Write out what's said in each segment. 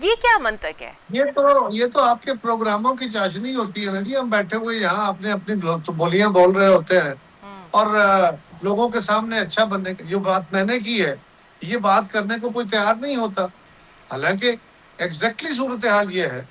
یہ کیا منطق ہے؟ یہ تو آپ کے پروگراموں کی چاشنی ہوتی ہے نا جی. ہم بیٹھے ہوئے یہاں اپنی بولیاں بول رہے ہوتے ہیں اور لوگوں کے سامنے اچھا بننے کی جو بات میں نے کی ہے یہ بات کرنے کو کوئی تیار نہیں ہوتا. حالانکہ ایگزیکٹلی صورتحال یہ ہے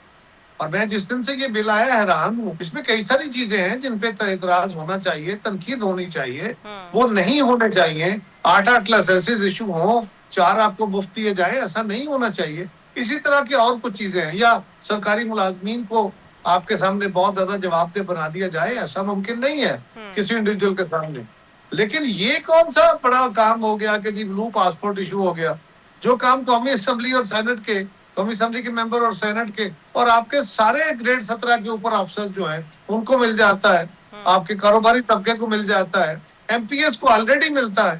اور میں جس دن سے یہ بل آیا حیران ہوں. اس میں کئی ساری چیزیں ہیں جن پہ اعتراض ہونا چاہیے, تنقید ہونی چاہیے, وہ نہیں ہونے چاہیے. 8 لائسنسز ایشو ہوں, 4 آپ کو مفت دیے جائیں, ایسا نہیں ہونا چاہیے. اسی طرح کی اور کچھ چیزیں ہیں, یا سرکاری ملازمین کو آپ کے سامنے بہت زیادہ جواب دہ بنا دیا جائے, ایسا ممکن نہیں ہے کسی انڈیویجول کے سامنے. لیکن یہ کون سا بڑا کام ہو گیا کہ جی بلو پاسپورٹ ایشو ہو گیا, جو کام قومی اسمبلی اور سینٹ کے, قومی اسمبلی کے ممبر اور سینٹ کے اور آپ کے سارے گریڈ 17 کے اوپر افسر جو ہیں ان کو مل جاتا ہے, آپ کے کاروباری طبقے کو مل جاتا ہے, ایم پی ایس کو آلریڈی ملتا ہے,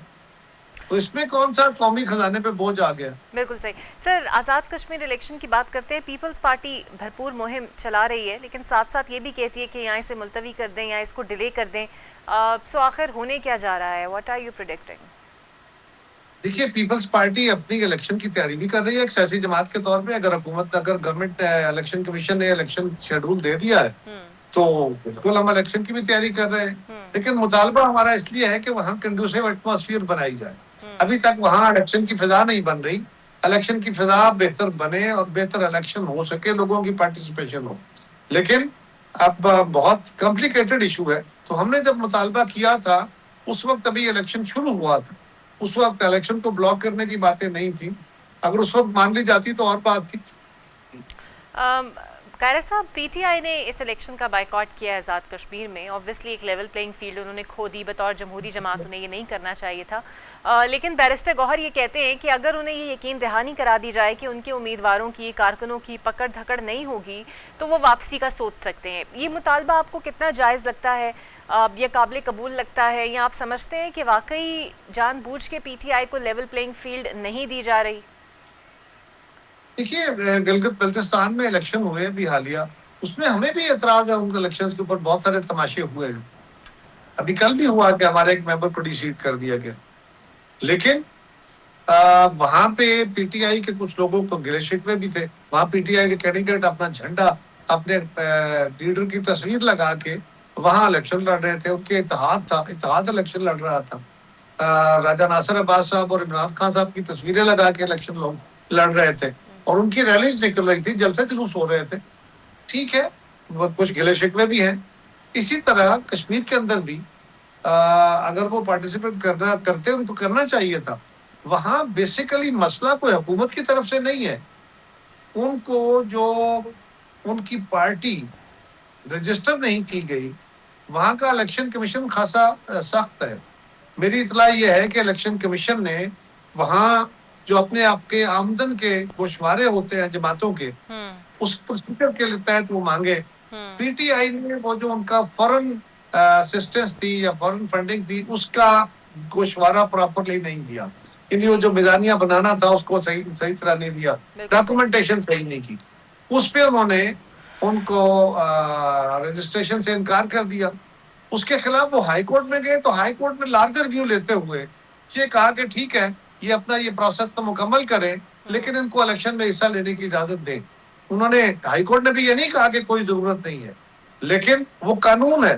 تو اس میں کون سا قومی خزانے پہ بوجھ آ گیا؟ بالکل صحیح. سر, آزاد کشمیر الیکشن کی بات کرتے ہیں. پیپلز پارٹی بھرپور مہم چلا رہی ہے لیکن ساتھ ساتھ یہ بھی کہتی ہے کہ یہاں اسے ملتوی کر دیں یا اس کو ڈیلے کر دیں. سو آخر ہونے کیا جا رہا ہے؟ What are you predicting? دیکھیے, پیپلز پارٹی اپنی الیکشن کی تیاری بھی کر رہی ہے ایک سیاسی جماعت کے طور پہ. اگر گورنمنٹ الیکشن کمیشن نے الیکشن شیڈول دے دیا ہے تو بالکل ہم الیکشن کی بھی تیاری کر رہے ہیں. لیکن مطالبہ ہمارا اس لیے ہے کہ وہاں کنڈوسیو ایٹماسفیئر بنائی جائے. ابھی تک وہاں الیکشن کی فضا نہیں بن رہی. الیکشن کی فضا بہتر بنے اور بہتر الیکشن ہو سکے, لوگوں کی پارٹیسپیشن ہو. لیکن اب بہت کمپلیکیٹڈ ایشو ہے. تو ہم نے جب مطالبہ کیا تھا اس وقت ابھی الیکشن شروع ہوا تھا, اس وقت الیکشن کو بلاک کرنے کی باتیں نہیں تھی. اگر اس وقت مان لی جاتی تو اور بات تھی. قائرہ صاحب, پی ٹی آئی نے اس الیکشن کا بائیکاٹ کیا ہے آزاد کشمیر میں. آبویسلی ایک لیول پلینگ فیلڈ انہوں نے کھو دی. بطور جمہوری جماعت انہیں یہ نہیں کرنا چاہیے تھا. لیکن بیرسٹر گوہر یہ کہتے ہیں کہ اگر انہیں یہ یقین دہانی کرا دی جائے کہ ان کے امیدواروں کی, کارکنوں کی پکڑ دھکڑ نہیں ہوگی تو وہ واپسی کا سوچ سکتے ہیں. یہ مطالبہ آپ کو کتنا جائز لگتا ہے, یہ قابل قبول لگتا ہے, یا آپ سمجھتے ہیں کہ واقعی جان بوجھ کے پی ٹی آئی کو لیول پلینگ فیلڈ نہیں دی جا رہی؟ دیکھیے, گلگت بلتستان میں الیکشن ہوئے ابھی حالیہ, اس میں ہمیں بھی اعتراض ہے. ان کے الیکشن کے اوپر بہت سارے تماشے ہوئے ہیں. ابھی کل بھی ہوا کہ ہمارے ایک ممبر کو ڈی سیٹ کر دیا گیا. لیکن وہاں پہ پی ٹی آئی کے کچھ لوگوں کو گلے شکوے بھی تھے. وہاں پی ٹی آئی کے کینڈیڈیٹ اپنا جھنڈا, اپنے لیڈر کی تصویر لگا کے وہاں الیکشن لڑ رہے تھے. ان کے اتحاد تھا, اتحاد الیکشن لڑ رہا تھا. راجہ ناصر عباس صاحب اور عمران خان صاحب کی تصویریں لگا کے الیکشن لوگ لڑ رہے تھے اور ان کی ریلیز نکل رہی تھی, جلسے جلوس ہو رہے تھے. ٹھیک ہے, وہ کچھ گلے شکوے بھی ہیں. اسی طرح کشمیر کے اندر بھی اگر وہ پارٹیسپیٹ کرتے ان کو کرنا چاہیے تھا. وہاں بیسیکلی مسئلہ کوئی حکومت کی طرف سے نہیں ہے. ان کو جو ان کی پارٹی رجسٹر نہیں کی گئی, وہاں کا الیکشن کمیشن خاصا سخت ہے. میری اطلاع یہ ہے کہ الیکشن کمیشن نے وہاں جو اپنے آپ کے آمدن کے گوشوارے ہوتے ہیں جماعتوں کے, اس پروسیجر کے تحت وہ مانگے. پی ٹی آئی نے وہ جو ان کا فورن اسسٹنس تھی یا فورن فنڈنگ تھی اس کا گوشوارہ پراپرلی نہیں دیا. یعنی وہ جو میزانیہ بنانا تھا اس کو صحیح طرح نہیں دیا, ڈاکومنٹیشن صحیح نہیں کی. اس پہ انہوں نے ان کو رجسٹریشن سے انکار کر دیا. اس کے خلاف وہ ہائی کورٹ میں گئے تو ہائی کورٹ میں لارجر ویو لیتے ہوئے یہ کہا کہ ٹھیک ہے, یہ اپنا یہ پروسیس تو مکمل کریں لیکن ان کو الیکشن میں حصہ لینے کی اجازت دیں. انہوں نے, ہائی کورٹ نے بھی یہ نہیں کہا کہ کوئی ضرورت نہیں ہے, لیکن وہ قانون ہے.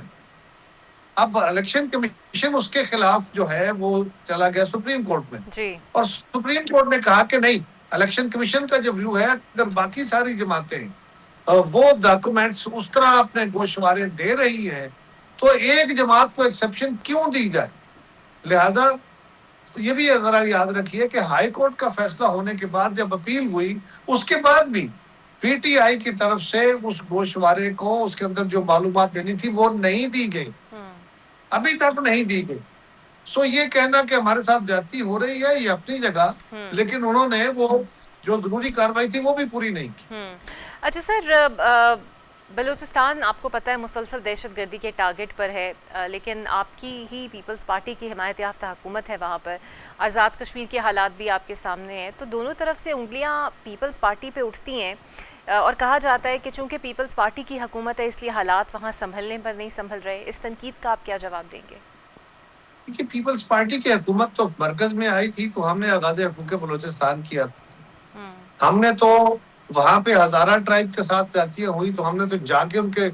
اب الیکشن کمیشن اس کے خلاف جو ہے وہ چلا گیا سپریم کورٹ میں, اور سپریم کورٹ نے کہا کہ نہیں, الیکشن کمیشن کا جو ویو ہے اگر باقی ساری جماعتیں وہ ڈاکومنٹس اس طرح اپنے گوشوارے دے رہی ہیں تو ایک جماعت کو ایکسیپشن کیوں دی جائے. لہذا یہ بھی ذرا یاد رکھیے کہ ہائی کورٹ کا فیصلہ ہونے کے بعد جب اپیل ہوئی اس کے بعد بھی پی ٹی آئی کی طرف سے اس گوشوارے کو, اس کے اندر جو معلومات دینی تھی وہ نہیں دی گئی, ابھی تک نہیں دی گئی. سو یہ کہنا کہ ہمارے ساتھ زیادتی ہو رہی ہے یہ اپنی جگہ, لیکن انہوں نے وہ جو ضروری کارروائی تھی وہ بھی پوری نہیں کی. اچھا سر, بلوچستان آپ کو پتہ ہے مسلسل دہشت گردی کے ٹارگٹ پر ہے, لیکن آپ کی ہی پیپلز پارٹی کی حمایت یافتہ حکومت ہے وہاں پر. آزاد کشمیر کے حالات بھی آپ کے سامنے ہیں, تو دونوں طرف سے انگلیاں پیپلز پارٹی پہ اٹھتی ہیں اور کہا جاتا ہے کہ چونکہ پیپلز پارٹی کی حکومت ہے اس لیے حالات وہاں سنبھلنے پر نہیں سنبھل رہے. اس تنقید کا آپ کیا جواب دیں گے؟ کیونکہ پیپلز پارٹی کی حکومت تو مرکز میں آئی تھی تو ہم نے آغاز حقوق بلوچستان کیا. ہم نے تو وہاں پہ ہزارہ ٹرائب کے ساتھ جاتیاں ہوئی تو ہم نے تو جا کے ان کے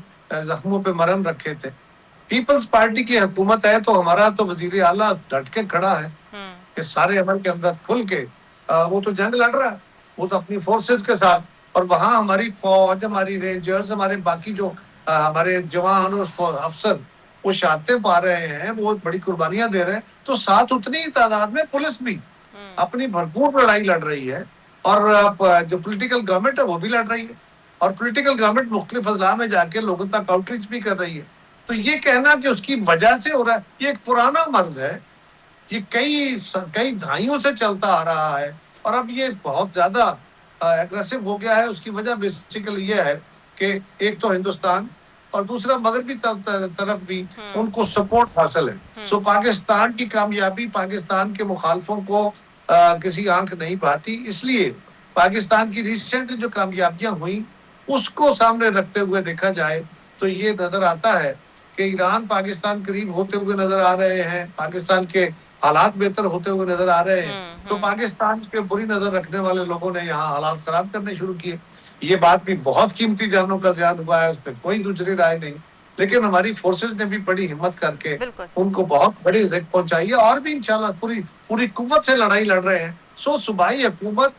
زخموں پہ مرہم رکھے تھے. پیپلز پارٹی کی حکومت ہے تو ہمارا تو وزیر اعلیٰ ڈٹ کے کھڑا ہے کہ سارے عمل کے اندر کھل کے وہ تو جنگ لڑ رہا ہے, وہ تو اپنی فورسز کے ساتھ, اور وہاں ہماری فوج, ہماری رینجرز, ہمارے باقی جو ہمارے جوان اور افسر وہ شہادتیں پا رہے ہیں, وہ بڑی قربانیاں دے رہے ہیں, تو ساتھ اتنی ہی تعداد میں پولیس بھی اپنی بھرپور لڑائی لڑ رہی ہے, اور جو پولیٹیکل گورنمنٹ ہے وہ بھی لڑ رہی ہے, اور پولیٹیکل گورنمنٹ مختلف اضلاع میں جا کے لوگوں تک آؤٹ ریچ بھی کر رہی ہے. تو یہ کہنا کہ اس کی وجہ سے ہو رہا ہے, یہ ایک پرانا مرض ہے, یہ کئی دہائیوں سے چلتا آ رہا ہے, اور اب یہ بہت زیادہ ایگریسو ہو گیا ہے. اس کی وجہ بیسیکلی یہ ہے کہ ایک تو ہندوستان اور دوسرا مغربی طرف بھی ان کو سپورٹ حاصل ہے. سو پاکستان کی کامیابی پاکستان کے مخالفوں کو کسی آنکھ نہیں پاتی, اس لیے پاکستان کی ریسنٹ جو کامیابیاں ہوئیں اس کو سامنے رکھتے ہوئے دیکھا جائے تو یہ نظر آتا ہے کہ ایران پاکستان قریب ہوتے ہوئے نظر آ رہے ہیں, پاکستان کے حالات بہتر ہوتے ہوئے نظر آ رہے ہیں, تو پاکستان پہ بری نظر رکھنے والے لوگوں نے یہاں حالات خراب کرنے شروع کیے. یہ بات بھی بہت قیمتی جانوں کا زیان ہوا ہے, اس پہ کوئی دوسری رائے نہیں, لیکن ہماری فورسز نے بھی بڑی ہمت کر کے بالکل ان کو بہت بڑی عزت پہنچائی ہے, اور بھی انشاءاللہ پوری قوت سے لڑائی لڑ رہے ہیں. سو صوبائی حکومت,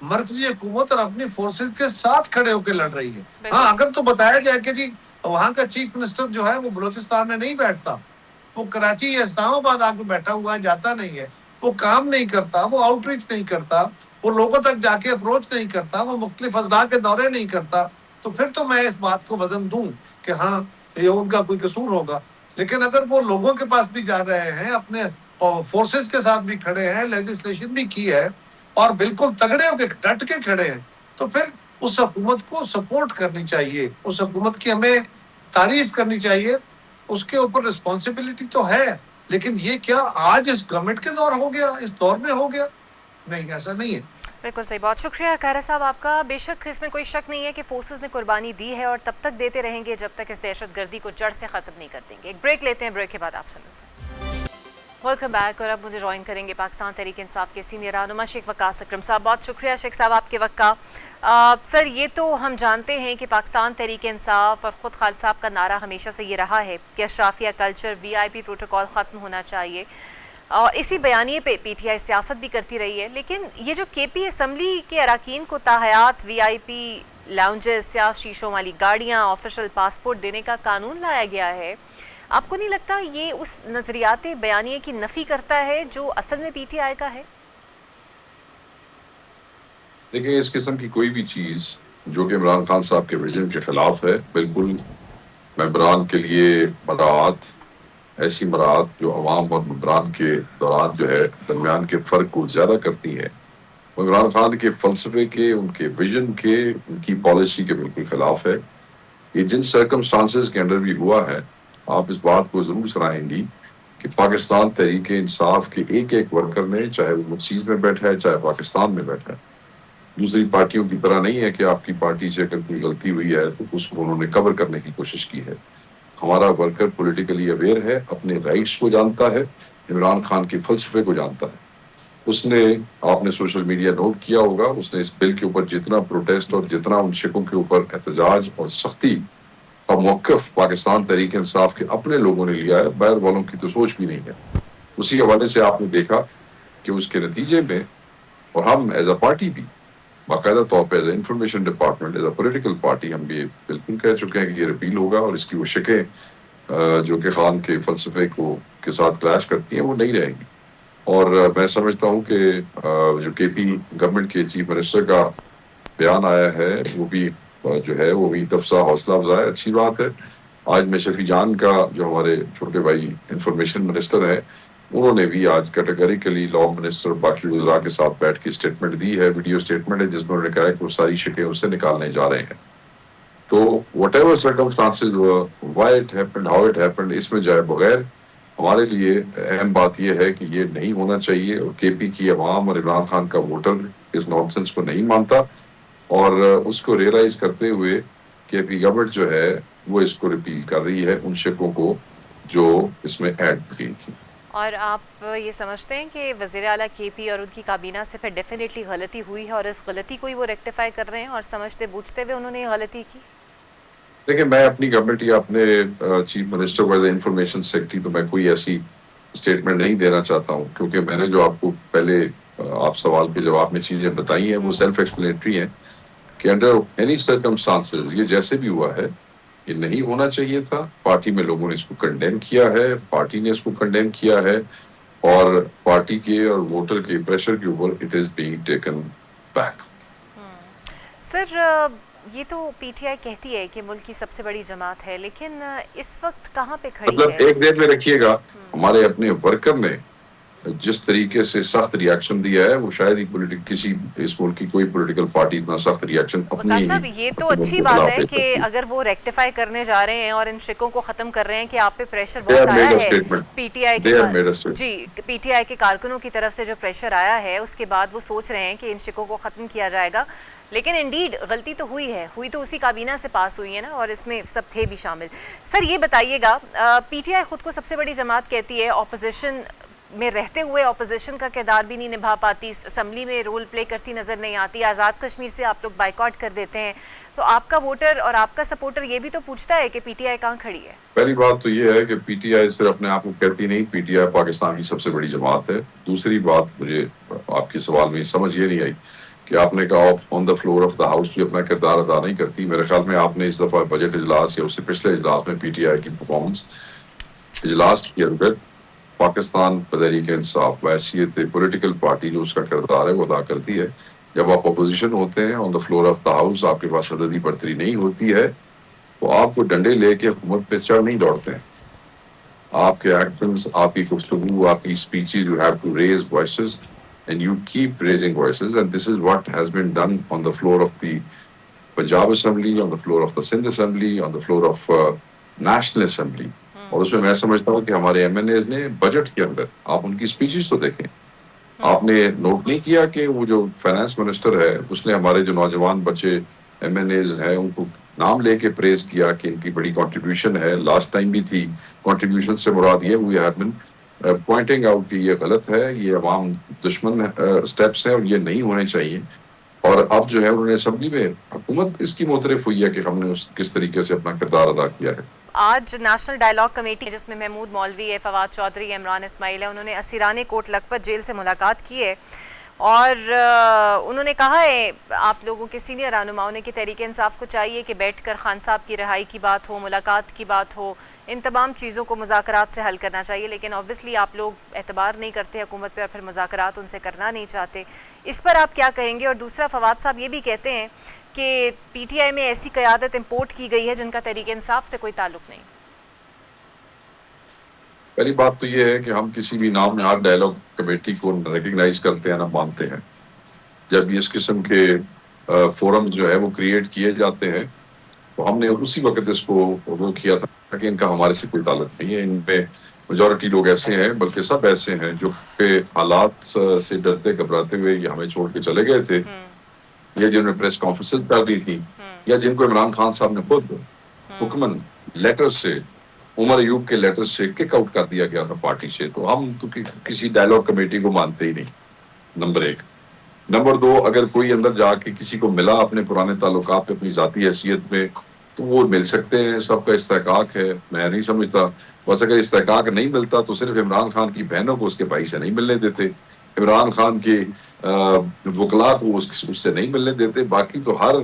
مرکزی حکومت اور اپنی فورسز کے ساتھ کھڑے ہو کے لڑ رہی ہے. ہاں, اگر تو بتایا جائے کہ جی وہاں کا چیف منسٹر جو ہے وہ بلوچستان میں نہیں بیٹھتا, وہ کراچی یا اسلام آباد آ کے بیٹھا ہوا ہے, جاتا نہیں ہے, وہ کام نہیں کرتا, وہ آؤٹ ریچ نہیں کرتا, وہ لوگوں تک جا کے اپروچ نہیں کرتا, وہ مختلف اضلاع کے دورے نہیں کرتا, تو پھر تو میں اس بات کو وزن دوں کہ ہاں یہ ان کا کوئی قصور ہوگا. لیکن اگر وہ لوگوں کے پاس بھی جا رہے ہیں, اپنے فورسز کے ساتھ بھی کھڑے ہیں, لیجسلیشن بھی کی ہے, اور بالکل تگڑے ہو کے ڈٹ کے کھڑے ہیں, تو پھر اس حکومت کو سپورٹ کرنی چاہیے, اس حکومت کی ہمیں تعریف کرنی چاہیے. اس کے اوپر رسپانسبلٹی تو ہے, لیکن یہ کیا آج اس گورنمنٹ کے دور ہو گیا, اس دور میں ہو گیا؟ نہیں, ایسا نہیں ہے. بالکل صحیح. بہت شکریہ قاہرہ صاحب آپ کا. بے شک اس میں کوئی شک نہیں ہے کہ فورسز نے قربانی دی ہے, اور تب تک دیتے رہیں گے جب تک اس دہشت گردی کو جڑ سے ختم نہیں کر دیں گے. ایک بریک لیتے ہیں, بریک کے بعد آپ سے ملتے ہیں. Welcome back. اور اب مجھے جوائن کریں گے پاکستان تحریک انصاف کے سینئر رہنما شیخ وقاص اکرم صاحب. بہت شکریہ شیخ صاحب آپ کے وقت کا. سر, یہ تو ہم جانتے ہیں کہ پاکستان تحریک انصاف اور خود خالد صاحب کا نعرہ ہمیشہ سے یہ رہا ہے کہ اشرافیہ کلچر, وی آئی پی پروٹوکول ختم ہونا چاہیے, اور اسی بیانیے پہ پی ٹی آئی سیاست بھی کرتی رہی ہے. لیکن یہ جو کے پی اسمبلی کے اراکین کو تاحیات وی آئی پی لاؤنجز, سیاہ شیشوں والی گاڑیاں, آفیشل پاسپورٹ دینے کا قانون لایا گیا ہے, آپ کو نہیں لگتا یہ اس نظریات بیانیے کی نفی کرتا ہے جو اصل میں پی ٹی آئی کا ہے؟ دیکھیں, اس قسم کی کوئی بھی چیز جو کہ عمران خان صاحب کے ویژن کے خلاف ہے, بالکل ممبران کے لیے مراعات, ایسی مراعات جو عوام اور ممبران کے دوران جو ہے درمیان کے فرق کو زیادہ کرتی ہے, عمران خان کے فلسفے کے, ان کے ویژن کے, ان کی پالیسی کے بالکل خلاف ہے. یہ جن سرکمسٹانسز کے اندر بھی ہوا ہے, آپ اس بات کو ضرور سراہیں گی کہ پاکستان تحریک انصاف کے ایک ایک ورکر نے, چاہے وہ مسیز میں بیٹھا ہے, چاہے پاکستان میں بیٹھا ہے, دوسری پارٹیوں کی طرح نہیں ہے کہ آپ کی پارٹی سے اگر کوئی غلطی ہوئی ہے تو اس کو انہوں نے کور کرنے کی کوشش کی ہے. ہمارا ورکر پولیٹیکلی اویئر ہے, اپنے رائٹس کو جانتا ہے, عمران خان کے فلسفے کو جانتا ہے. اس نے, آپ نے سوشل میڈیا نوٹ کیا ہوگا, اس نے اس بل کے اوپر جتنا پروٹیسٹ اور جتنا ان شکوں کے اوپر احتجاج اور سختی کا موقف پاکستان تحریک انصاف کے اپنے لوگوں نے لیا ہے, باہر والوں کی تو سوچ بھی نہیں ہے. اسی حوالے سے آپ نے دیکھا کہ اس کے نتیجے میں, اور ہم ایز اے پارٹی بھی باقاعدہ طور پہ as a information department, as a political party, ہم بھی بالکل کہہ چکے ہیں کہ یہ ریپیل ہوگا, اور اس کی وہ شکیں جو کہ خان کے فلسفے کے ساتھ کلیش کرتی ہیں وہ نہیں رہیں گی. اور میں سمجھتا ہوں کہ جو کے پی گورنمنٹ کے چیف منسٹر کا بیان آیا ہے وہ بھی جو ہے وہ بھی تفصیل حوصلہ افزا ہے, اچھی بات ہے. آج میں شفیع جان کا, جو ہمارے چھوٹے بھائی انفارمیشن منسٹر ہیں, انہوں نے بھی آج کیٹیگریکلی لا منسٹر باقی وزراء کے ساتھ بیٹھ کے اسٹیٹمنٹ دی ہے, ویڈیو اسٹیٹمنٹ ہے, جس میں انہوں نے کہا ہے کہ وہ ساری شکیں اس سے نکالنے جا رہے ہیں. تو whatever circumstances, why it happened, how it happened, اس میں جائے بغیر ہمارے لیے اہم بات یہ ہے کہ یہ نہیں ہونا چاہیے, اور کے پی کی عوام اور عمران خان کا ووٹر اس نان سینس کو نہیں مانتا, اور اس کو ریئلائز کرتے ہوئے کے پی گورنمنٹ جو ہے وہ اس کو ریپیل کر رہی ہے, ان شکوں کو جو اس میں ایڈ کی تھی. اور آپ یہ سمجھتے ہیں کہ وزیر اعلیٰ کے پی اور ان کی کابینہ سے پھر ڈیفینیٹلی غلطی ہوئی ہے اور اس غلطی کو ہی وہ ریکٹیفائی کر رہے ہیں اور سمجھتے بوجھتے ہوئے انہوں نے یہ غلطی کی؟ دیکھیں میں اپنی گورنمنٹ یا اپنے چیف منسٹر کو ایز اے انفارمیشن سیکرٹری تو میں کوئی ایسی اسٹیٹمنٹ نہیں دینا چاہتا ہوں، کیونکہ میں نے جو آپ کو پہلے آپ سوال کے جواب میں چیزیں بتائی ہیں وہ سیلف ایکسپلینٹری ہیں کہ انڈر اینی سرکمسٹانسز یہ جیسے بھی ہوا ہے یہ نہیں ہونا چاہیے تھا. پارٹی میں لوگوں نے اس کو کنڈیم کیا ہے، پارٹی نے اس کو کنڈیم کیا ہے، اور پارٹی کے اور ووٹر کے پریشر کے اوپر it is being taken back. Sir یہ تو پی ٹی آئی کہتی ہے کہ ملک کی سب سے بڑی جماعت ہے، لیکن اس وقت کہاں پہ کھڑی مطلب ہے؟ ایک دیر میں رکھیے گا، ہمارے اپنے ورکر نے جس طریقے سے سخت ریاکشن دیا ہے وہ شاید ہی کسی اس ملک کی کوئی پولیٹیکل پارٹی اتنا سخت ریاکشن اپنی وقاص ہی صاحب یہ تو حکومت اچھی کے بات خلاف ہے دے کہ سکتی ہے. اگر وہ ریکٹیفائی کرنے جا رہے ہیں اور ان شکوں کو ختم کر رہے ہیں کہ آپ پہ پریشر They بہت have آیا made a ہے statement. پی ٹی آئی کے They have made a statement. جی پی ٹی آئی کے کارکنوں کی طرف سے جو پریشر آیا ہے اس کے بعد وہ سوچ رہے ہیں کہ ان شکوں کو ختم کیا جائے گا، لیکن انڈیڈ غلطی تو ہوئی تو اسی کابینہ سے پاس ہوئی ہے نا، اور اس میں سب تھے بھی شامل. سر یہ بتائیے گا، پی ٹی آئی خود کو سب سے بڑی جماعت کہتی ہے، اپوزیشن میں رہتے ہوئے اپوزیشن کا کردار بھی نہیں نبھا پاتی، اسمبلی میں رول پلے کرتی نظر نہیں آتی، آزاد کشمیر سے آپ لوگ بائیکاٹ کر دیتے ہیں، تو آپ کا ووٹر اور آپ کا سپورٹر یہ بھی تو پوچھتا ہے کہ پی ٹی آئی کہاں کھڑی ہے؟ پہلی بات تو یہ ہے کہ پی ٹی آئی صرف اپنے آپ کو کہتی نہیں، پی ٹی آئی پاکستان کی سب سے بڑی جماعت ہے. دوسری بات مجھے آپ کے سوال میں سمجھ یہ نہیں آئی کہ آپ نے کہا on the floor of the house بھی اپنا کردار ادا نہیں کرتی. میرے خیال میں آپ نے اس دفعہ بجٹ اجلاس یا اس سے پچھلے اجلاس میں پی ٹی آئی کی پرفارمنس اجلاس کے اندر پاکستان تحریک انصاف بحیثیت پولیٹیکل پارٹی جو اس کا کردار ہے وہ ادا کرتی ہے. جب آپ اپوزیشن ہوتے ہیں on the floor of the house, آپ کے پاس عددی برتری نہیں ہوتی ہے تو آپ کو ڈنڈے لے کے حکومت پہ چڑھ نہیں دوڑتے ہیں. آپ کے ایکشنز، آپ کی گفتگو، آپ کی speeches, you have to raise voices and you keep raising voices and this is what has been done on the floor of the Punjab assembly, on the floor of the Sindh assembly, on the floor of national assembly. اور اس میں میں سمجھتا ہوں کہ ہمارے M N As نے budget کے اندر آپ ان کی اسپیچز تو دیکھیں. آپ نے نوٹ نہیں کیا کہ وہ جو فائنانس منسٹر ہے اس نے ہمارے جو نوجوان بچے ایم این ایز ہیں ان کو نام لے کے پریز کیا کہ ان کی بڑی کنٹریبیوشن ہے. لاسٹ ٹائم بھی تھی. کنٹریبیوشن سے مراد یہ we have been pointing out کہ یہ غلط ہے، یہ عوام دشمن اسٹیپس ہیں اور یہ نہیں ہونے چاہیے. اور اب جو ہے انہوں نے اسمبلی میں حکومت اس کی معترف ہوئی ہے کہ ہم نے کس طریقے سے اپنا کردار ادا کیا ہے. آج نیشنل ڈائیلاگ کمیٹی جس میں محمود مولوی ہے، فواد چودھری، عمران اسماعیل ہے، انہوں نے اسیران کوٹ لکھپت جیل سے ملاقات کی ہے اور انہوں نے کہا ہے آپ لوگوں کے سینئر رہنماؤں نے کہ تحریک انصاف کو چاہیے کہ بیٹھ کر خان صاحب کی رہائی کی بات ہو، ملاقات کی بات ہو، ان تمام چیزوں کو مذاکرات سے حل کرنا چاہیے. لیکن اوبویسلی آپ لوگ اعتبار نہیں کرتے حکومت پہ اور پھر مذاکرات ان سے کرنا نہیں چاہتے. اس پر آپ کیا کہیں گے؟ اور دوسرا فواد صاحب یہ بھی کہتے ہیں کہ پی ٹی آئی میں ایسی قیادت امپورٹ کی گئی ہے جن کا تحریک انصاف سے کوئی تعلق نہیں. پہلی بات تو یہ ہے کہ ہم کسی بھی نام نہاد ڈائلاگ کمیٹی کو ریکگنائز کرتے ہیں نہ مانتے ہیں. جب اس قسم کے فورم جو ہے وہ کریٹ کیے جاتے ہیں تو ہم نے اسی وقت اس کو وہ کیا تھا کہ ان کا ہمارے سے کوئی تعلق نہیں ہے. ان میں میجورٹی لوگ ایسے ہیں، بلکہ سب ایسے ہیں جو کہ حالات سے ڈرتے گھبراتے ہوئے یہ ہمیں چھوڑ کے چلے گئے تھے، یا جنہوں نے پریس کانفرنسز کر دی تھی، یا جن کو عمران خان صاحب نے خود حکمن لیٹر سے، عمر ایوب کے لیٹر سے کک آؤٹ کر دیا گیا تھا پارٹی سے. تو ہم تو کسی ڈائلاگ کمیٹی کو مانتے ہی نہیں، نمبر ایک. نمبر دو، اگر کوئی اندر جا کے کسی کو ملا اپنے پرانے تعلقات پہ اپنی ذاتی حیثیت میں تو وہ مل سکتے ہیں، سب کا استحقاق ہے. میں نہیں سمجھتا، بس اگر استحقاق نہیں ملتا تو صرف عمران خان کی بہنوں کو اس کے بھائی سے نہیں ملنے دیتے، عمران خان کے وکلاء کو اس سے نہیں ملنے دیتے. باقی تو ہر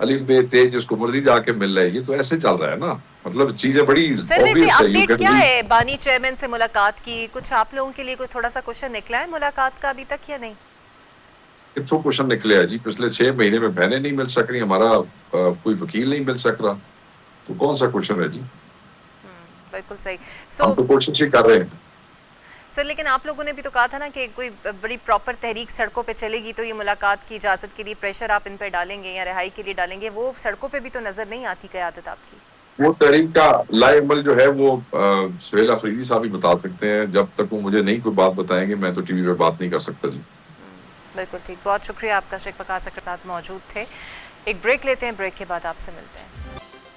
الف بے تے جس کو مرضی جا کے مل رہا ہے. یہ تو ایسے چل رہا ہے نا، مطلب چیزیں بڑی سر ویسے obvious ہے. اپڈیٹ کیا ہے بانی چیئرمین سے ملاقات کی؟ کچھ آپ لوگوں کے لیے کوئی تھوڑا سا کوشچن نکلا ہے ملاقات کا ابھی تک یا نہیں؟ کتوں کوشچن نکلے ہیں جی؟ پچھلے 6 مہینے میں بہنیں نہیں مل سک رہی، ہمارا کوئی وکیل نہیں مل سک رہا، تو کون سا کوشچن ہے جی؟ بالکل صحیح. ہم تو کوشش ہی کر رہے ہیں. سر لیکن آپ لوگوں نے بھی تو کہا تھا نا کہ کوئی بڑی پراپر تحریک سڑکوں پہ چلے گی تو یہ ملاقات کی اجازت کے لیے پریشر آپ ان پہ ڈالیں گے یا رہائی کے لیے ڈالیں گے. وہ سڑکوں پہ بھی تو نظر نہیں آتی قیادت آپ کی. وہ تحریک کا لائے عمل جو ہے وہ سہیل آفریدی صاحب ہی بتا سکتے ہیں. جب تک وہ مجھے نہیں کوئی بات بتائیں گے میں تو ٹی وی پہ بات نہیں کر سکتا جی. بالکل ٹھیک، بہت شکریہ آپ کا. شیخ وقاص کے ساتھ موجود تھے. ایک بریک لیتے ہیں، بریک کے بعد آپ سے ملتے ہیں.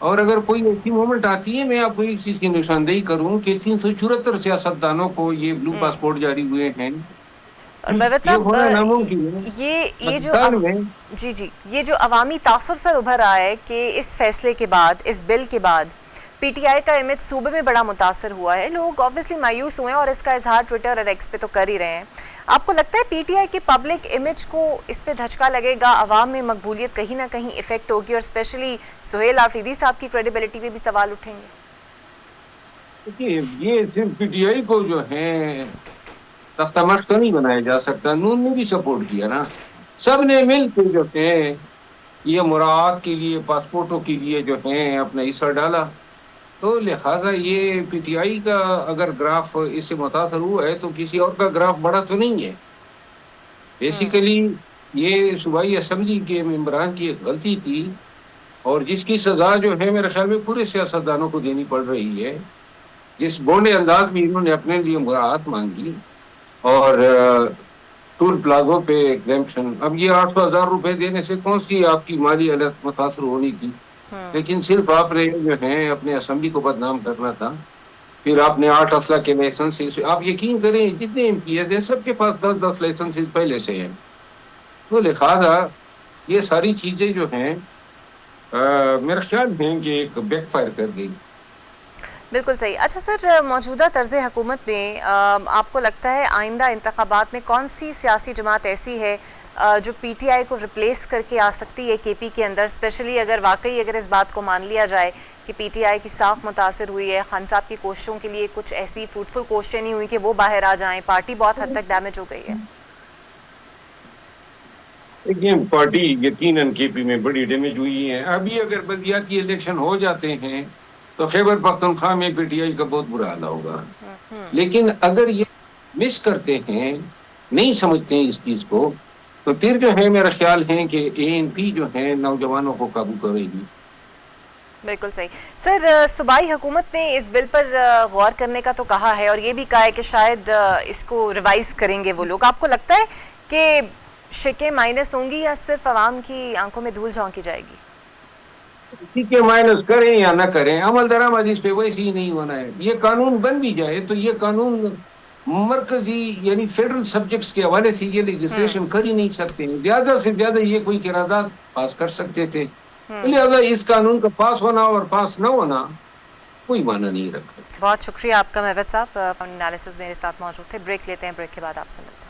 اور اگر کوئی ایسی مومنٹ آتی ہے، میں آپ کو ایک چیز کی نشاندہی کروں کہ 374 سیاستدانوں کو یہ بلو پاسپورٹ جاری ہوئے ہیں، اور مہوت یہ صاحب ہونا ناممکن ہے یہ جو پاکستان میں۔ جی یہ جو عوامی تاثر سر ابھر رہا ہے کہ اس فیصلے کے بعد، اس بل کے بعد پی ٹی آئی کا امیج صوبے میں بڑا متاثر ہوا ہے، لوگ آبویسلی مایوس ہوئے ہیں اور اس کا اظہار ٹویٹر اور ایکس پہ تو کر ہی رہے ہیں۔ آپ کو لگتا ہے پی ٹی آئی کے پبلک امیج کو اس پہ دھچکا لگے گا، عوام میں مقبولیت کہیں نہ کہیں افیکٹ ہوگی، اور اسپیشلی سہیل آفریدی صاحب کی کریڈیبلٹی پہ بھی سوال اٹھیں گے؟ دیکھیے، یہ صرف پی ٹی آئی کو جو ہے تختہ مشق تو نہیں بنایا جا سکتا، نون نے بھی سپورٹ کیا نا، سب نے مل کے جو ہے یہ مراعات کے لیے، پاسپورٹوں کے لیے جو ہے اپنا حصہ ڈالا، تو لہذا یہ پی ٹی آئی کا اگر گراف اس سے متاثر ہوا ہے تو کسی اور کا گراف بڑا تو نہیں ہے۔ بیسیکلی یہ صوبائی اسمبلی کے ممبران کی ایک غلطی تھی، اور جس کی سزا جو ہے میرے خیال میں پورے سیاستدانوں کو دینی پڑ رہی ہے، جس بونڈے انداز میں انہوں نے اپنے لیے مراعات مانگی اور ٹول پلازوں پہ ایگزیمپشن۔ اب یہ 800,000 روپے دینے سے کون سی آپ کی مالی حالت متاثر ہونی تھی، لیکن صرف آپ نے جو ہے اپنے اسمبلی کو بدنام کرنا تھا۔ پھر آپ نے 8 اسلحہ کے لائسنس، آپ یقین کریں جتنے ایم پی ہیں سب کے پاس 10 لائسنس پہلے سے ہیں، تو لہٰذا یہ ساری چیزیں جو ہیں میرا خیال ہے کہ ایک بیک فائر کر گئی۔ بالکل صحیح۔ اچھا سر، موجودہ طرز حکومت میں آپ کو لگتا ہے آئندہ انتخابات میں کون سی سیاسی جماعت ایسی ہے جو پی ٹی آئی کو ریپلیس کر کے آ سکتی ہے کے پی کے اندر، اسپیشلی اگر واقعی اس بات کو مان لیا جائے کہ پی ٹی آئی کی ساکھ متاثر ہوئی ہے، خان صاحب کی کوششوں کے لیے کچھ ایسی فروٹفل کوششیں نہیں ہوئی کہ وہ باہر آ جائیں، پارٹی بہت حد تک ڈیمیج ہو گئی ہے؟ دیکھیے، پارٹی یقیناً کے پی میں بڑی ڈیمیج ہوئی ہے۔ ابھی اگر بلدیاتی الیکشن ہو جاتے ہیں تو خیبر پختونخوا میں پی ٹی آئی کا بہت برا حال ہوگا، لیکن اگر یہ مس کرتے ہیں، نہیں سمجھتے ہیں اس چیز کو، تو پھر جو ہے میرا خیال ہے کہ اے این پی جو ہے نوجوانوں کو قابو کرے گی۔ بالکل صحیح۔ سر، صوبائی حکومت نے اس بل پر غور کرنے کا تو کہا ہے، اور یہ بھی کہا ہے کہ شاید اس کو ریوائز کریں گے وہ لوگ۔ آپ کو لگتا ہے کہ شکیں مائنس ہوں گی یا صرف عوام کی آنکھوں میں دھول جھونکی جائے گی؟ ٹھیک ہے، مائنس کریں یا نہ کریں، عمل درآمد اس پہ ویسے ہی نہیں ہونا ہے۔ یہ قانون بن بھی جائے تو یہ قانون مرکزی یعنی فیڈرل سبجیکٹس کے حوالے سے یہ لیجسلیشن کر ہی نہیں سکتے، زیادہ سے زیادہ یہ کوئی قرارداد پاس کر سکتے تھے، لہٰذا اس قانون کا پاس ہونا اور پاس نہ ہونا کوئی معنی نہیں رکھتا۔ بہت شکریہ آپ کا مہوت صاحب، انالیسز میرے ساتھ موجود تھے۔ بریک لیتے ہیں، بریک کے بعد آپ سے ملتے ہیں۔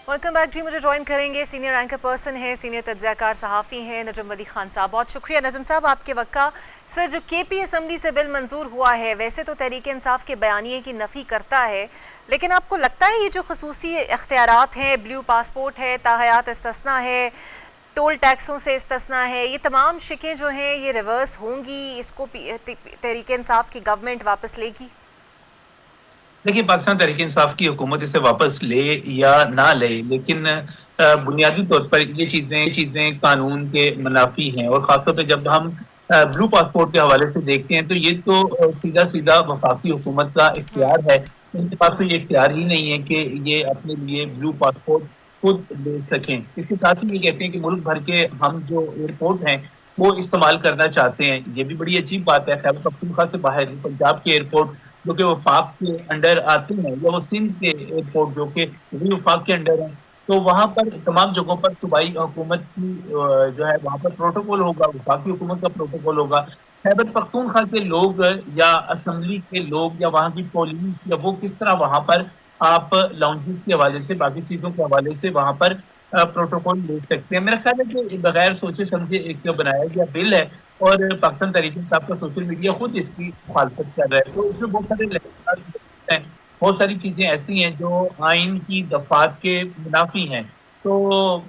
ویلکم بیک جی، مجھے جوائن کریں گے سینئر اینکر پرسن ہیں، سینئر تجزیہ کار صحافی ہیں نجم ولی خان صاحب۔ بہت شکریہ نجم صاحب آپ کے وقت کا۔ سر، جو کے پی اسمبلی سے بل منظور ہوا ہے ویسے تو تحریک انصاف کے بیانیے کی نفی کرتا ہے، لیکن آپ کو لگتا ہے یہ جو خصوصی اختیارات ہیں، بلیو پاسپورٹ ہے، تاحیات استثناء ہے، ٹول ٹیکسوں سے استثناء ہے، یہ تمام شکیں جو ہیں یہ ریورس ہوں گی، اس کو تحریک انصاف کی گورنمنٹ واپس لے گی؟ دیکھیے، پاکستان تحریک انصاف کی حکومت اسے واپس لے یا نہ لے، لیکن بنیادی طور پر یہ چیزیں قانون کے منافی ہیں، اور خاص طور پہ جب ہم بلو پاسپورٹ کے حوالے سے دیکھتے ہیں تو یہ تو سیدھا وفاقی حکومت کا اختیار ہے۔ ان کے پاس تو یہ اختیار ہی نہیں ہے کہ یہ اپنے لیے بلو پاسپورٹ خود لے سکیں۔ اس کے ساتھ ہی یہ کہتے ہیں کہ ملک بھر کے ہم جو ایئرپورٹ ہیں وہ استعمال کرنا چاہتے ہیں۔ یہ بھی بڑی عجیب بات ہے، خیبر پختونخوا سے باہر پنجاب کے ایئرپورٹ جو کہ وفاق کے انڈر آتے ہیں، یا وہ سندھ کے ایئرپورٹ جو کہ بھی وفاق کے انڈر ہیں، تو وہاں پر تمام جگہوں پر صوبائی حکومت کی جو ہے وہاں پر پروٹوکول ہوگا، وفاقی حکومت کا پروٹوکول ہوگا۔ خیبر پختونخوا کے لوگ یا اسمبلی کے لوگ یا وہاں کی پولیس یا وہ کس طرح وہاں پر آپ لاؤنجز کے حوالے سے، باقی چیزوں کے حوالے سے وہاں پر پروٹوکول لے سکتے ہیں؟ میرا خیال ہے کہ بغیر سوچے سمجھے ایک بنایا گیا بل ہے، اور پاکستان تحریک انصاف کا سوشل میڈیا خود اس کی مخالفت کر رہا ہے، تو اس میں بہت سارے لحاظ ہیں، بہت ساری چیزیں ایسی ہیں جو آئین کی دفعات کے منافی ہیں۔ تو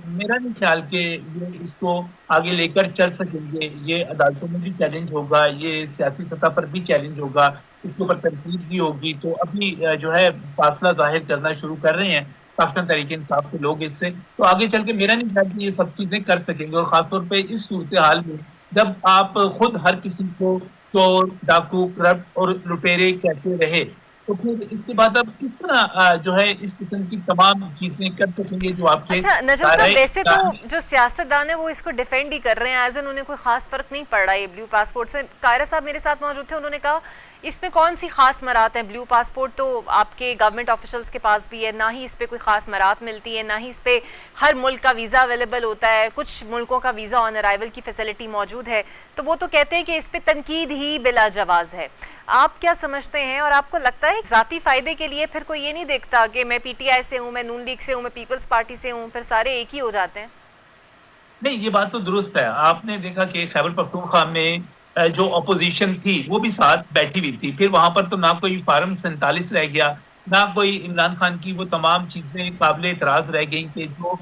میرا نہیں خیال کہ یہ اس کو آگے لے کر چل سکیں گے۔ یہ عدالتوں میں بھی چیلنج ہوگا، یہ سیاسی سطح پر بھی چیلنج ہوگا، اس کے اوپر تنقید بھی ہوگی۔ تو ابھی جو ہے فاصلہ ظاہر کرنا شروع کر رہے ہیں پاکستان تحریک انصاف کے لوگ اس سے، تو آگے چل کے میرا نہیں خیال کہ یہ سب چیزیں کر سکیں گے، اور خاص طور پہ اس صورتحال میں جب آپ خود ہر کسی کو چور، ڈاکو، کرپٹ اور لٹیرے کہتے رہے، تو پھر اس کے بعد آپ کس طرح جو ہے اس قسم کی تمام چیزیں کر سکیں گے جو آپ کے اچھا نجم صاحب، ویسے تو جو سیاستدان ہیں وہ اس کو ڈیفینڈ ہی کر رہے ہیں، ایز ان انہیں کوئی خاص فرق نہیں پڑ رہا ہے بلیو پاسپورٹ سے. قاہرہ صاحب میرے ساتھ موجود تھے، انہوں نے کہا اس میں کون سی خاص مرات ہیں، بلیو پاسپورٹ تو آپ کے گورنمنٹ آفیشلز کے پاس بھی ہے، نہ ہی اس پہ کوئی خاص مرات ملتی ہے، نہ ہی اس پہ ہر ملک کا ویزا اویلیبل ہوتا ہے، کچھ ملکوں کا ویزا آن ارائیول کی فیسلٹی موجود ہے. تو وہ تو کہتے ہیں کہ اس پہ تنقید ہی بلا جواز ہے. آپ کیا سمجھتے ہیں، اور آپ کو لگتا ہے ذاتی فائدے کے لیے پھر کوئی یہ نہیں دیکھتا کہ میں پی ٹی آئی سے ہوں، میں نون لیگ سے ہوں، میں پیپلز پارٹی سے ہوں، پھر سارے ایک ہی ہو جاتے ہیں؟ نہیں، یہ بات تو درست ہے. آپ نے دیکھا کہ خیبر پختونخوا میں جو اپوزیشن تھی وہ بھی ساتھ بیٹھی ہوئی تھی. پھر وہاں پر تو نہ کوئی فارم 47 رہ گیا، نہ کوئی عمران خان کی وہ تمام چیزیں قابل اعتراض رہ گئیں کہ جو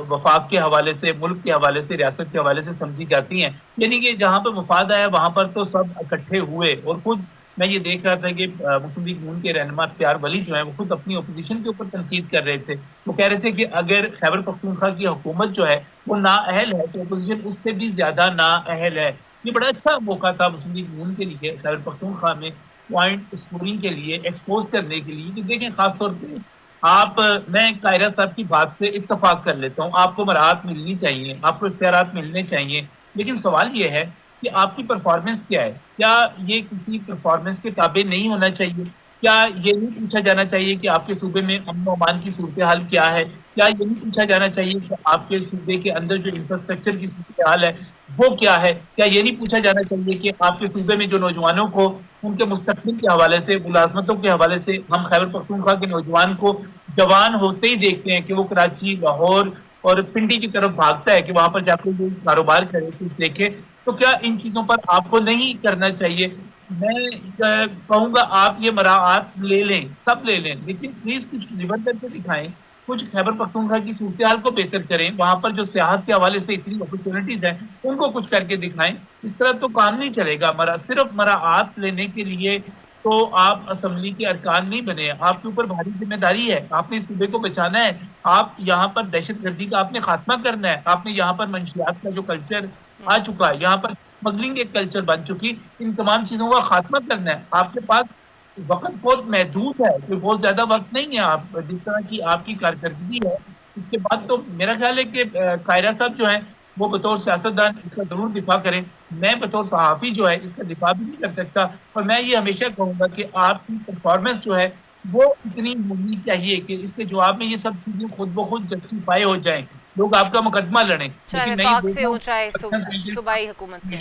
وفاق کے حوالے سے، ملک کے حوالے سے، ریاست کے حوالے سے سمجھی جاتی ہیں. یعنی کہ جہاں پہ وفاد آیا وہاں پر تو سب اکٹھے ہوئے. اور خود میں یہ دیکھ رہا تھا کہ مسلم لیگ نون کے رہنما اختیار ولی جو ہیں وہ خود اپنی اپوزیشن کے اوپر تنقید کر رہے تھے. وہ کہہ رہے تھے کہ اگر خیبر پختونخوا کی حکومت جو ہے وہ نااہل ہے تو اپوزیشن اس سے بھی زیادہ نااہل ہے. یہ بڑا اچھا موقع تھا مسلم لیگ نون کے لیے خیبر پختونخوا میں پوائنٹ اسکورنگ کے لیے، ایکسپوز کرنے کے لیے. کہ دیکھیں خاص طور پہ میں قاہرہ صاحب کی بات سے اتفاق کر لیتا ہوں، آپ کو مراعات ملنی چاہیے، آپ کو اختیارات ملنے چاہیے، لیکن سوال یہ ہے کہ آپ کی پرفارمنس کیا ہے؟ کیا یہ کسی پرفارمنس کے تابع نہیں ہونا چاہیے؟ کیا یہ نہیں پوچھا جانا چاہیے کہ آپ کے صوبے میں امن و امان کی صورتحال کیا ہے؟ کیا یہ نہیں پوچھا جانا چاہیے کہ آپ کے صوبے کے اندر جو انفراسٹرکچر کی صورتحال ہے وہ کیا ہے؟ کیا یہ نہیں پوچھا جانا چاہیے کہ آپ کے صوبے میں جو نوجوانوں کو ان کے مستقبل کے حوالے سے، ملازمتوں کے حوالے سے، ہم خیبر پختونخوا کے نوجوان کو جوان ہوتے ہی دیکھتے ہیں کہ وہ کراچی، لاہور اور پنڈی کی طرف بھاگتا ہے کہ وہاں پر جا کے وہ کاروبار کرے، کچھ دیکھے. تو کیا ان چیزوں پر آپ کو نہیں کرنا چاہیے؟ میں کہوں گا آپ یہ مراعات لے لیں، سب لے لیں، لیکن پلیز کچھ ڈلیور کر کے دکھائیں، کچھ خیبر پختونخوا کی صورتحال کو بہتر کریں. وہاں پر جو سیاحت کے حوالے سے اتنی اپرچونٹیز ہیں ان کو کچھ کر کے دکھائیں. اس طرح تو کام نہیں چلے گا. صرف مراعات لینے کے لیے تو آپ اسمبلی کے ارکان نہیں بنے. آپ کے اوپر بھاری ذمہ داری ہے، آپ نے اس صوبے کو بچانا ہے. آپ یہاں پر دہشت گردی کا آپ نے خاتمہ کرنا ہے. آپ نے یہاں پر منشیات کا جو کلچر آ چکا ہے، یہاں پر اسمگلنگ ایک کلچر بن چکی، ان تمام چیزوں کا خاتمہ کرنا ہے. آپ کے پاس وقت بہت محدود ہے، کوئی بہت زیادہ وقت نہیں ہے. آپ جس طرح کی آپ کی کارکردگی ہے اس کے بعد تو میرا خیال ہے کہ قاہرہ صاحب جو ہیں وہ بطور سیاستدان اس کا ضرور دفاع کریں. میں بطور صحافی جو ہے اس کا دفاع بھی نہیں کر سکتا. اور میں یہ ہمیشہ کہوں گا کہ آپ کی پرفارمنس جو ہے وہ اتنی ہونی چاہیے کہ اس کے جواب میں یہ سب چیزیں خود بخود جسٹیفائی ہو جائیں، لوگ آپ کا مقدمہ لڑیں. چاہے لیکن میں وفاق یہ سے ہو، دیکھ چاہے رہا ہوں صوبائی حکومت سے.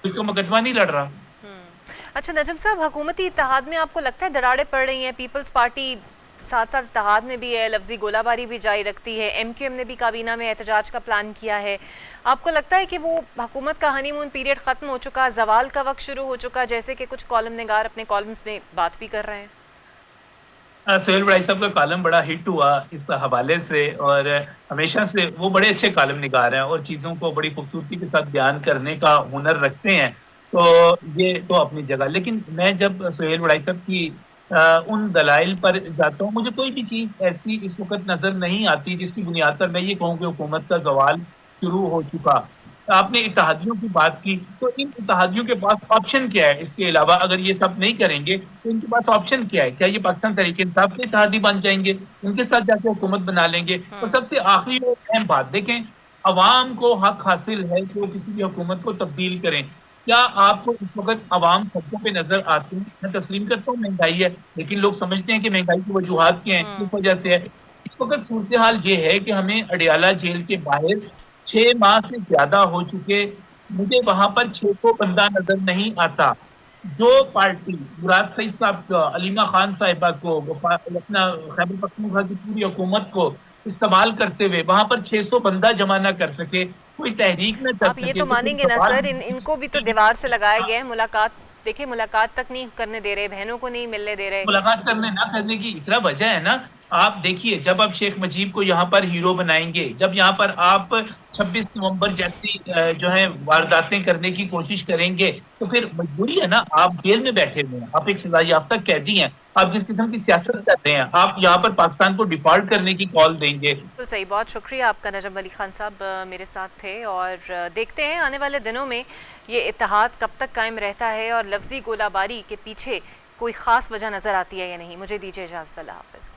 اس کا مقدمہ نہیں لڑ رہا. اچھا نجم صاحب، حکومتی اتحاد میں آپ کو لگتا ہے دراڑیں پڑ رہی ہیں؟ پیپلز پارٹی ساتھ ساتھ اتحاد میں بھی ہے، لفظی گولہ باری بھی جاری رکھتی ہے، ایم کیو ایم نے بھی کابینہ میں احتجاج کا پلان کیا ہے. آپ کو لگتا ہے کہ وہ حکومت کا ہنی مون پیریڈ ختم ہو چکا، زوال کا وقت شروع ہو چکا، جیسے کہ کچھ کالم نگار اپنے کالمز میں بات بھی کر رہے ہیں؟ سہیل بڑائی صاحب کا کالم بڑا ہٹ ہوا اس حوالے سے، اور ہمیشہ سے وہ بڑے اچھے کالم نگار ہیں اور چیزوں کو بڑی خوبصورتی کے ساتھ بیان کرنے کا ہنر رکھتے ہیں. تو یہ تو اپنی جگہ. لیکن میں جب سہیل بڑائی صاحب کی ان دلائل پر جاتا ہوں، مجھے کوئی بھی چیز ایسی اس وقت نظر نہیں آتی جس کی بنیاد پر میں یہ کہوں کہ حکومت کا زوال شروع ہو چکا. آپ نے اتحادیوں کی بات کی، تو ان اتحادیوں کے پاس آپشن کیا ہے؟ اس کے علاوہ اگر یہ سب نہیں کریں گے تو ان کے پاس آپشن کیا ہے؟ کیا یہ پاکستان تحریک انصاف کے اتحادی بن جائیں گے، ان کے ساتھ جا کے حکومت بنا لیں گے؟ اور سب سے آخری اور اہم بات دیکھیں، عوام کو حق حاصل ہے کہ وہ کسی بھی حکومت کو تبدیل کریں. کیا آپ کو اس وقت عوام سڑکوں پہ نظر آتے ہیں؟ میں تسلیم کرتا ہوں مہنگائی ہے، لیکن لوگ سمجھتے ہیں کہ مہنگائی کی وجوہات کیا ہیں، کس وجہ سے ہے. اس وقت صورتحال یہ ہے کہ ہمیں اڈیالہ جیل کے باہر 6 ماہ سے زیادہ ہو چکے، مجھے وہاں پر 600 بندہ نظر نہیں آتا. جو پارٹی مراد سعید صاحب کو، علیمہ خان صاحبہ کو، اپنا خیبر پختونخوا کی پوری حکومت کو استعمال کرتے ہوئے وہاں پر 600 بندہ جمع نہ کر سکے، کوئی تحریک نہ چل آپ یہ سکے، تو تو مانیں گے نا سر، ان کو بھی تو دیوار سے لگایا گیا ہے. ملاقات دیکھیں، ملاقات تک نہیں کرنے دے رہے، بہنوں کو نہیں ملنے دے رہے. ملاقات کرنے نہ کرنے کی اقرا وجہ ہے نا. آپ دیکھیے، جب آپ شیخ مجیب کو یہاں پر ہیرو بنائیں گے، جب یہاں پر آپ 26 نومبر جیسی جو ہے وارداتیں کرنے کی کوشش کریں گے، تو پھر مجبوری ہے نا. آپ جیل میں بیٹھے ہوئے ہیں، آپ ایک سزا یافتہ قیدی ہیں، آپ جس قسم کی سیاست کر رہے ہیں، آپ یہاں پر پاکستان کو ڈیفالٹ کرنے کی کال دیں گے. بالکل صحیح. بہت شکریہ آپ کا نجم ولی خان صاحب، میرے ساتھ تھے. اور دیکھتے ہیں آنے والے دنوں میں یہ اتحاد کب تک قائم رہتا ہے اور لفظی گولہ باری کے پیچھے کوئی خاص وجہ نظر آتی ہے یا نہیں. مجھے دیجیے اجازت. اللہ حافظ.